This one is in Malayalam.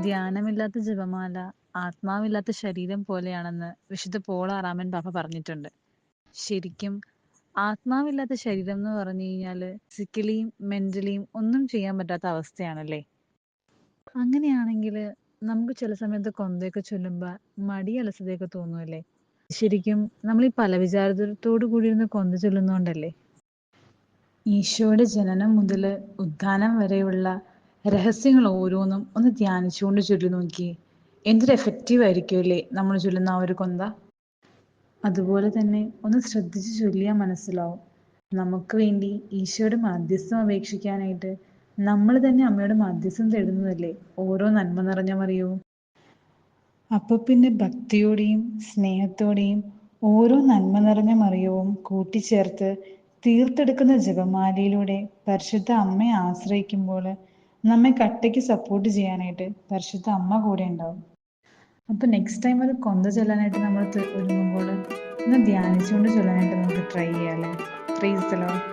ധ്യാനമില്ലാത്ത ജപമാല ആത്മാവില്ലാത്ത ശരീരം പോലെയാണെന്ന് വിശുദ്ധ പോൾ ആറാമൻ പാപ്പ പറഞ്ഞിട്ടുണ്ട്. ശരിക്കും ആത്മാവില്ലാത്ത ശരീരം എന്ന് പറഞ്ഞു കഴിഞ്ഞാല് ഫിസിക്കലിയും മെന്റലിയും ഒന്നും ചെയ്യാൻ പറ്റാത്ത അവസ്ഥയാണല്ലേ. അങ്ങനെയാണെങ്കിൽ നമുക്ക് ചില സമയത്ത് കൊന്തയൊക്കെ ചൊല്ലുമ്പോ മടി അലസതയൊക്കെ തോന്നുമല്ലേ. ശരിക്കും നമ്മൾ ഈ പല വിചാരത്തോടു കൂടി ഇരുന്ന് കൊന്ത ചൊല്ലുന്നോണ്ടല്ലേ. ഈശോയുടെ ജനനം മുതൽ ഉത്ഥാനം വരെയുള്ള രഹസ്യങ്ങൾ ഓരോന്നും ഒന്ന് ധ്യാനിച്ചുകൊണ്ട് ചൊല്ലി നോക്കിയേ. എന്തൊരു എഫക്റ്റീവ് ആയിരിക്കുമല്ലേ നമ്മൾ ചൊല്ലുന്ന ആ ഒരു കൊന്ത. അതുപോലെ തന്നെ ഒന്ന് ശ്രദ്ധിച്ച് ചൊല്ലിയാൽ മനസ്സിലാവും. നമുക്ക് വേണ്ടി ഈശോയുടെ മാധ്യസ്ഥം അപേക്ഷിക്കാനായിട്ട് നമ്മൾ തന്നെ അമ്മയുടെ മാധ്യസ്ഥം തേടുന്നതല്ലേ ഓരോ നന്മ നിറഞ്ഞ മറിയവും. അപ്പൊ പിന്നെ ഭക്തിയോടെയും സ്നേഹത്തോടെയും ഓരോ നന്മ നിറഞ്ഞ മറിയവും കൂട്ടിച്ചേർത്ത് തീർത്തെടുക്കുന്ന ജപമാലയിലൂടെ പരിശുദ്ധ അമ്മയെ ആശ്രയിക്കുമ്പോൾ നമ്മെ കട്ടയ്ക്ക് സപ്പോർട്ട് ചെയ്യാനായിട്ട് പരിശുദ്ധ അമ്മ കൂടെ ഉണ്ടാവും. അപ്പൊ നെക്സ്റ്റ് ടൈം അത് കൊന്ത ചൊല്ലാനായിട്ട് നമ്മൾ ഒരുങ്ങുമ്പോൾ ഒന്ന് ധ്യാനിച്ചുകൊണ്ട് ചൊല്ലാനായിട്ട് നമുക്ക് ട്രൈ ചെയ്യാം അല്ലേ. Praise the Lord.